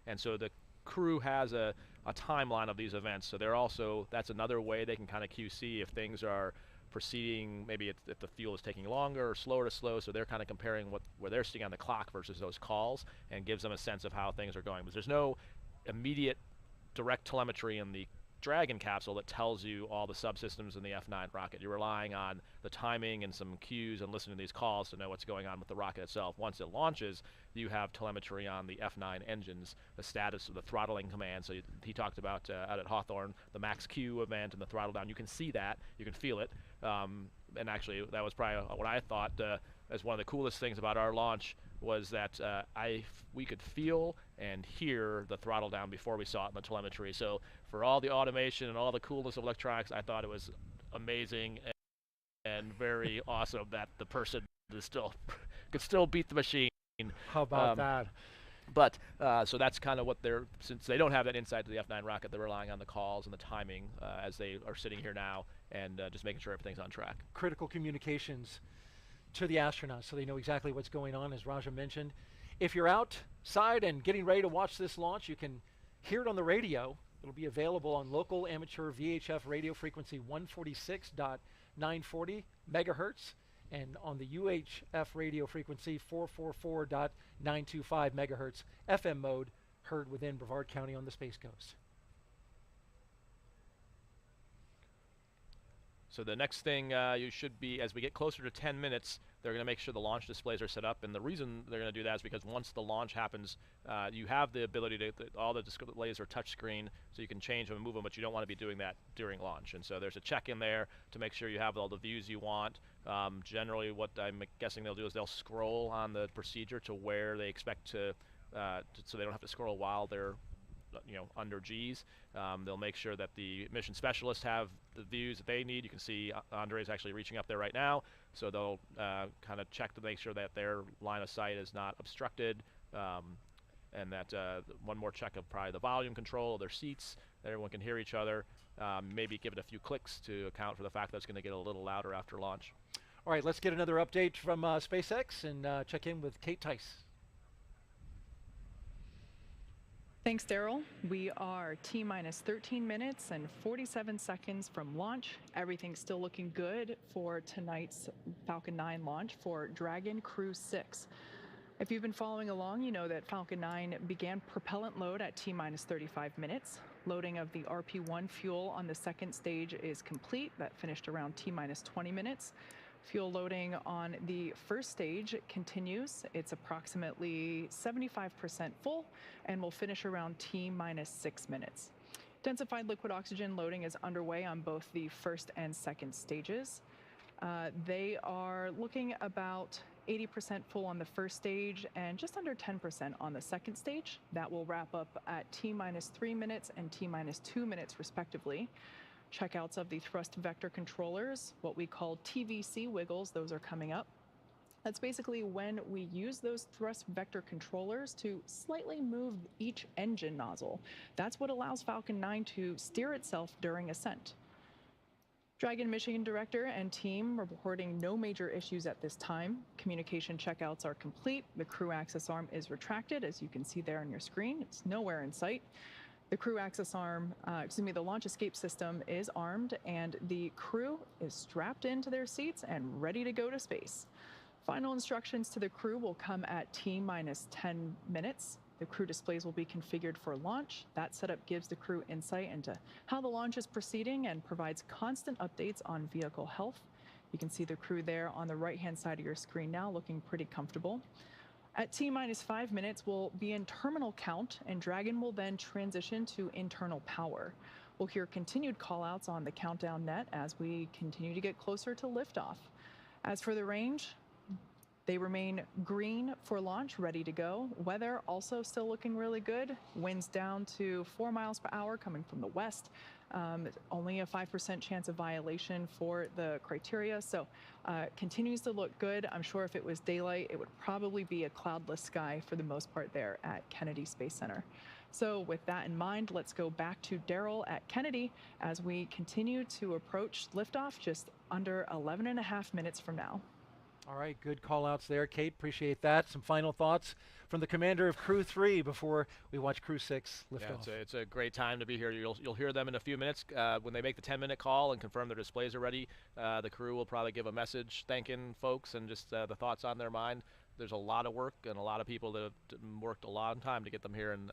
And so the crew has a timeline of these events. So that's another way they can kind of QC if things are proceeding, maybe if the fuel is taking longer or slower to slow, so they're kind of comparing where they're sitting on the clock versus those calls, and gives them a sense of how things are going. But there's no immediate direct telemetry in the Dragon capsule that tells you all the subsystems in the F9 rocket. You're relying on the timing and some cues and listening to these calls to know what's going on with the rocket itself. Once it launches, you have telemetry on the F9 engines, the status of the throttling command. So he talked about out at Hawthorne, the max Q event and the throttle down. You can see that, you can feel it. And actually, that was probably what I thought as one of the coolest things about our launch was that we could feel and hear the throttle down before we saw it in the telemetry. So for all the automation and all the coolness of electronics, I thought it was amazing and very awesome that the person could still beat the machine. How about that? But so that's kind of what since they don't have that insight to the F9 rocket, they're relying on the calls and the timing as they are sitting here now and just making sure everything's on track. Critical communications to the astronauts so they know exactly what's going on, as Raja mentioned. If you're outside and getting ready to watch this launch, you can hear it on the radio. It'll be available on local amateur VHF radio frequency 146.940 megahertz and on the UHF radio frequency 444.925 megahertz FM mode, heard within Brevard County on the Space Coast. So the next thing you should be, as we get closer to 10 minutes, they're going to make sure the launch displays are set up. And the reason they're going to do that is because once the launch happens, you have the ability to, all the displays are touchscreen, so you can change them and move them, but you don't want to be doing that during launch. And so there's a check in there to make sure you have all the views you want. Generally, what I'm guessing they'll do is they'll scroll on the procedure to where they expect to so they don't have to scroll while they're under G's. They'll make sure that the mission specialists have the views that they need. You can see Andre's actually reaching up there right now, so they'll kind of check to make sure that their line of sight is not obstructed, and that one more check of probably the volume control of their seats, that everyone can hear each other. Maybe give it a few clicks to account for the fact that it's going to get a little louder after launch. All right, let's get another update from SpaceX and check in with Kate Tice. Thanks, Daryl. We are T-minus 13 minutes and 47 seconds from launch. Everything's still looking good for tonight's Falcon 9 launch for Dragon Crew 6. If you've been following along, you know that Falcon 9 began propellant load at T-minus 35 minutes. Loading of the RP-1 fuel on the second stage is complete. That finished around T-minus 20 minutes. Fuel loading on the first stage continues. It's approximately 75% full and will finish around T-minus 6 minutes. Densified liquid oxygen loading is underway on both the first and second stages. They are looking about 80% full on the first stage and just under 10% on the second stage. That will wrap up at T-minus 3 minutes and T-minus 2 minutes respectively. Checkouts of the thrust vector controllers, what we call TVC wiggles, those are coming up. That's basically when we use those thrust vector controllers to slightly move each engine nozzle. That's what allows Falcon 9 to steer itself during ascent. Dragon Mission Director and team reporting no major issues at this time. Communication checkouts are complete. The crew access arm is retracted, as you can see there on your screen. It's nowhere in sight. The crew access arm, the launch escape system is armed and the crew is strapped into their seats and ready to go to space. Final instructions to the crew will come at T-minus 10 minutes. The crew displays will be configured for launch. That setup gives the crew insight into how the launch is proceeding and provides constant updates on vehicle health. You can see the crew there on the right-hand side of your screen now looking pretty comfortable. At T-minus 5 minutes, we'll be in terminal count, and Dragon will then transition to internal power. We'll hear continued callouts on the countdown net as we continue to get closer to liftoff. As for the range, they remain green for launch, ready to go. Weather also still looking really good. Winds down to 4 miles per hour coming from the west. Only a 5% chance of violation for the criteria, so continues to look good. I'm sure if it was daylight, it would probably be a cloudless sky for the most part there at Kennedy Space Center. So with that in mind, let's go back to Daryl at Kennedy as we continue to approach liftoff just under 11 and a half minutes from now. All right, good call outs there, Kate. Appreciate that. Some final thoughts from the commander of Crew 3 before we watch Crew 6 lift off. It's a great time to be here. You'll hear them in a few minutes. When they make the 10-minute call and confirm their displays are ready, the crew will probably give a message thanking folks and just the thoughts on their mind. There's a lot of work and a lot of people that have worked a long time to get them here, and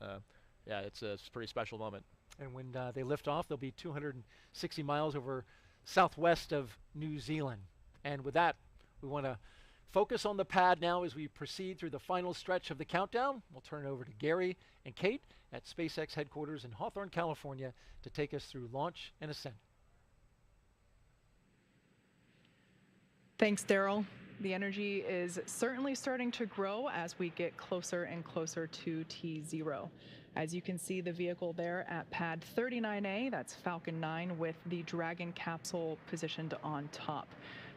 it's a pretty special moment. And when they lift off, they'll be 260 miles over southwest of New Zealand. And with that, we want to focus on the pad now as we proceed through the final stretch of the countdown. We'll turn it over to Gary and Kate at SpaceX headquarters in Hawthorne, California, to take us through launch and ascent. Thanks, Daryl. The energy is certainly starting to grow as we get closer and closer to T0. As you can see the vehicle there at pad 39A, that's Falcon 9 with the Dragon capsule positioned on top.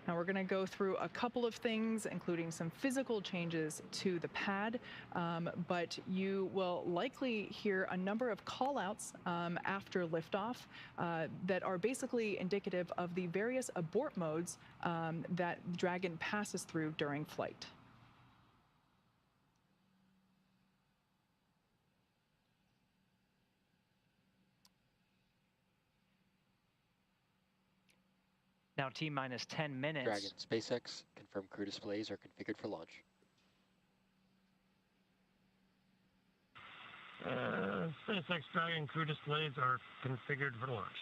Now we're going to go through a couple of things, including some physical changes to the pad, but you will likely hear a number of call-outs after liftoff that are basically indicative of the various abort modes that Dragon passes through during flight. Now T-minus 10 minutes. Dragon, SpaceX, confirm crew displays are configured for launch. SpaceX Dragon crew displays are configured for launch.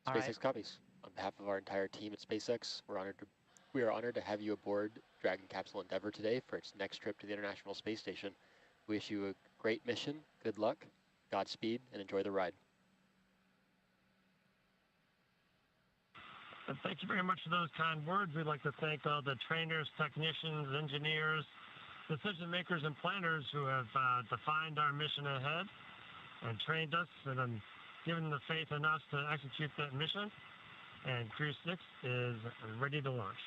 SpaceX copies. On behalf of our entire team at SpaceX, we are honored to have you aboard Dragon Capsule Endeavour today for its next trip to the International Space Station. We wish you a great mission, good luck, Godspeed, and enjoy the ride. Thank you very much for those kind words. We'd like to thank all the trainers, technicians, engineers, decision makers, and planners who have defined our mission ahead and trained us and given the faith in us to execute that mission. And Crew 6 is ready to launch.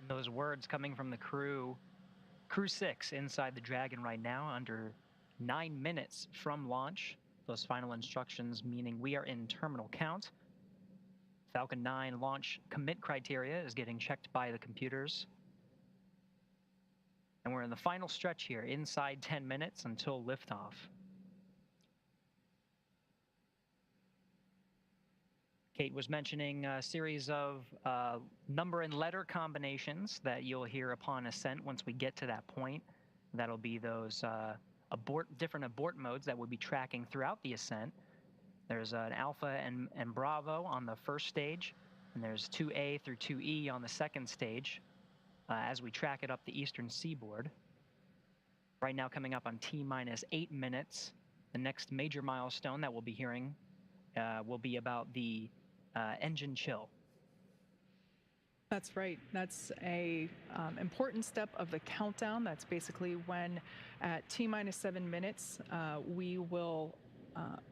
Those words coming from the crew 6 inside the Dragon right now, under 9 minutes from launch. Those final instructions meaning we are in terminal count. Falcon 9 launch commit criteria is getting checked by the computers. And we're in the final stretch here, inside 10 minutes until liftoff. Kate was mentioning a series of number and letter combinations that you'll hear upon ascent once we get to that point. That'll be those different abort modes that we'll be tracking throughout the ascent. There's an Alpha and Bravo on the first stage, and there's 2A through 2E on the second stage as we track it up the eastern seaboard. Right now coming up on T-minus 8 minutes, the next major milestone that we'll be hearing will be about the engine chill. That's right. That's a important step of the countdown. That's basically when at T-minus 7 minutes, we will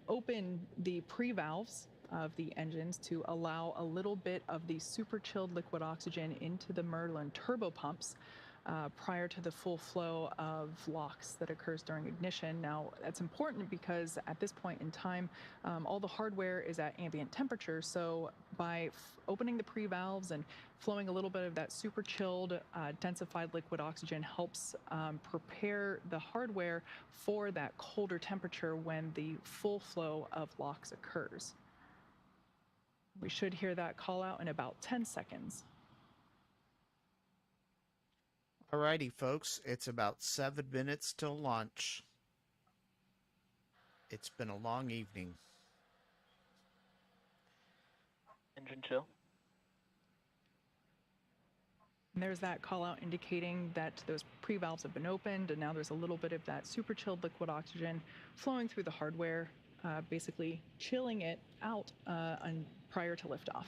open the pre-valves of the engines to allow a little bit of the super chilled liquid oxygen into the Merlin turbopumps prior to the full flow of LOX that occurs during ignition. Now, that's important because at this point in time, all the hardware is at ambient temperature. So by opening the pre-valves and flowing a little bit of that super chilled, densified liquid oxygen helps prepare the hardware for that colder temperature when the full flow of LOX occurs. We should hear that call out in about 10 seconds. Alrighty, folks, it's about 7 minutes till launch. It's been a long evening. Engine chill. And there's that call out indicating that those pre-valves have been opened, and now there's a little bit of that super chilled liquid oxygen flowing through the hardware, basically chilling it out prior to liftoff.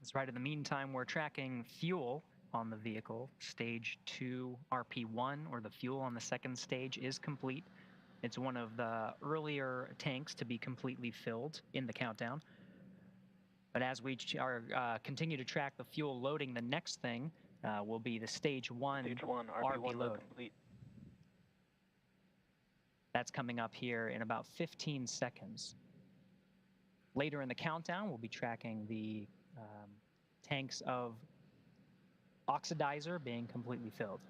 That's right. In the meantime, we're tracking fuel on the vehicle. Stage 2 RP1, or the fuel on the second stage, is complete. It's one of the earlier tanks to be completely filled in the countdown. But as we continue to track the fuel loading, the next thing will be the Stage 1 RP load. Complete. That's coming up here in about 15 seconds. Later in the countdown, we'll be tracking the tanks of oxidizer being completely filled.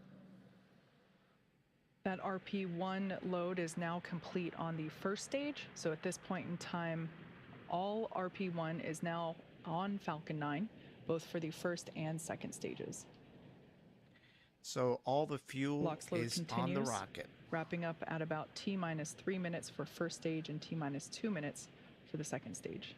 That RP1 load is now complete on the first stage. So at this point in time, all RP1 is now on Falcon 9, both for the first and second stages. So all the fuel Lock's load is on the continues, rocket. wrapping up at about T-3 minutes for first stage and T-2 minutes for the second stage.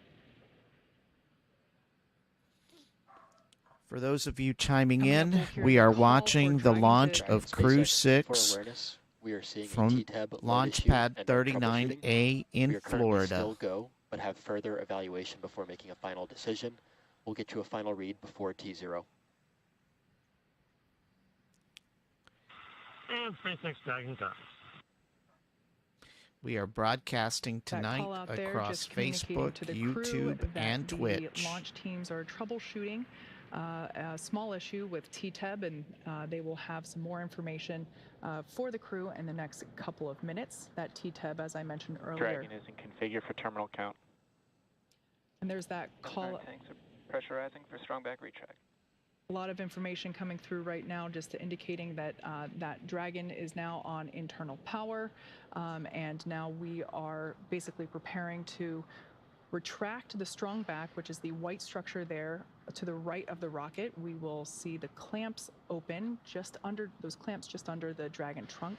For those of you chiming Coming up, in, we'll hear we the are call watching for the Dragon launch to- of SpaceX, Crew for 6 awareness, we are seeing a from TTAB load Launch issue Pad and no troubleshooting. 39A in We are currently Florida. still go, but have further evaluation before making a final decision. We'll get you a final read before T0. And SpaceX Dragon comes. We are broadcasting That tonight call out there across just communicating Facebook, to the crew YouTube, that and the Twitch. launch teams are troubleshooting a small issue with TTEB, and they will have some more information for the crew in the next couple of minutes. That TTEB, as I mentioned earlier. Dragon isn't configured for terminal count. And there's that call. Tanks are pressurizing for strong back retract. A lot of information coming through right now, just indicating that that Dragon is now on internal power, and now we are basically preparing to retract the strong back, which is the white structure there to the right of the rocket. We will see the clamps open just under those clamps, just under the Dragon trunk.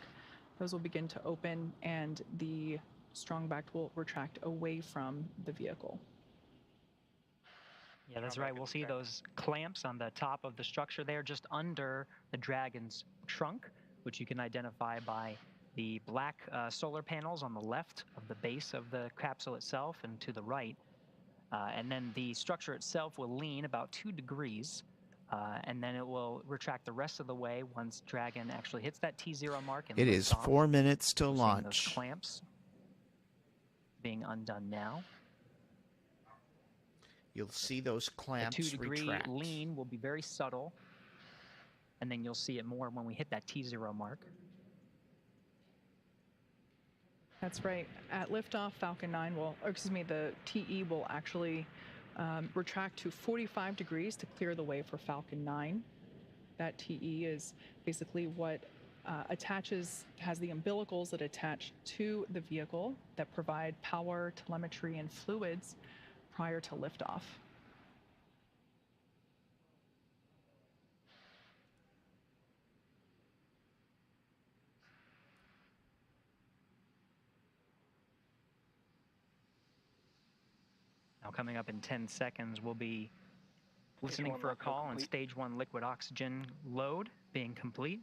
Those will begin to open, and the strong back will retract away from the vehicle. Yeah, that's right. We'll see those clamps on the top of the structure there, just under the Dragon's trunk, which you can identify by the black solar panels on the left of the base of the capsule itself and to the right. And then the structure itself will lean about 2 degrees, and then it will retract the rest of the way once Dragon actually hits that T0 mark. And It lifts is off. 4 minutes to We're seeing those launch. clamps being undone now. You'll see those clamps The 2-degree retract. lean will be very subtle, and then you'll see it more when we hit that T0 mark. That's right. At liftoff, Falcon 9 will, or excuse me, the TE will actually retract to 45 degrees to clear the way for Falcon 9. That TE is basically what has the umbilicals that attach to the vehicle that provide power, telemetry, and fluids prior to liftoff. Now coming up in 10 seconds, we'll be listening one for a lock call on complete. stage 1 liquid oxygen load being complete.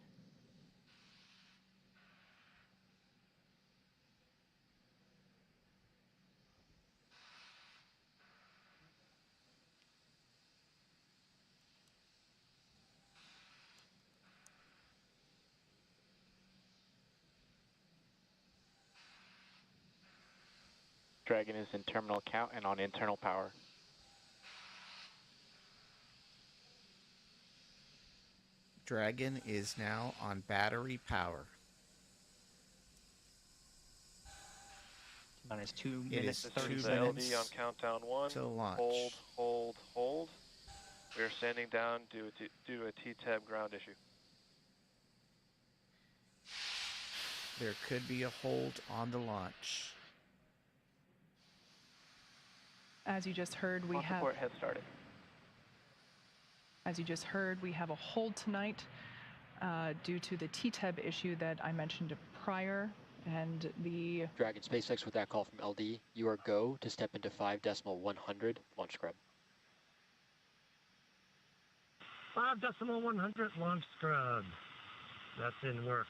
Dragon is in terminal count and on internal power. Dragon is now on battery power. Minus 2 It minutes, is 30 2 seconds. minutes on countdown 1. to launch. Hold. We are standing down due to a T-tab ground issue. There could be a hold on the launch. As you just heard, we Launch have. support has started. As you just heard, we have a hold tonight due to the TTEB issue that I mentioned prior, and the Dragon SpaceX with that call from LD. You are go to step into 5.100 launch scrub. 5.100 launch scrub. That's in work.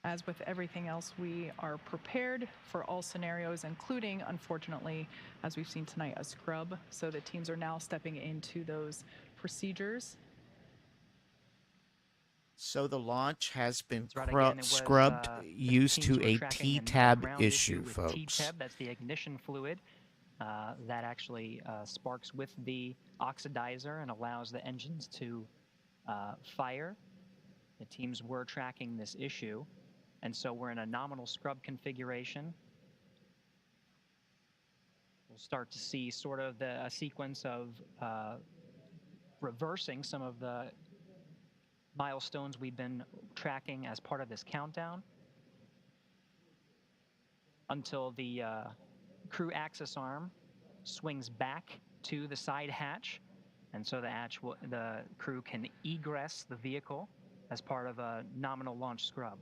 as with everything else, we are prepared for all scenarios, including, unfortunately, as we've seen tonight, a scrub. So the teams are now stepping into those procedures. So the launch has been Right, again, it was, scrubbed the used teams to were a tracking T-tab ground issue, with folks. T-tab, that's the ignition fluid that actually sparks with the oxidizer and allows the engines to fire. The teams were tracking this issue, and so we're in a nominal scrub configuration. We'll start to see sort of a sequence of reversing some of the milestones we've been tracking as part of this countdown until the crew access arm swings back to the side hatch, and so the crew can egress the vehicle as part of a nominal launch scrub.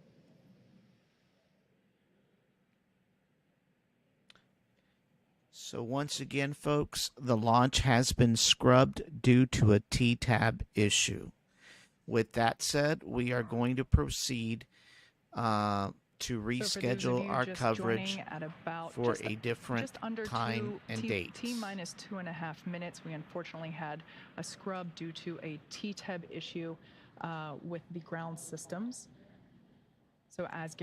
So once again, folks, the launch has been scrubbed due to a T-tab issue. With that said, we are going to proceed to reschedule our coverage for a different time and date. T-minus 2.5 minutes. We unfortunately had a scrub due to a T-tab issue with the ground systems. So as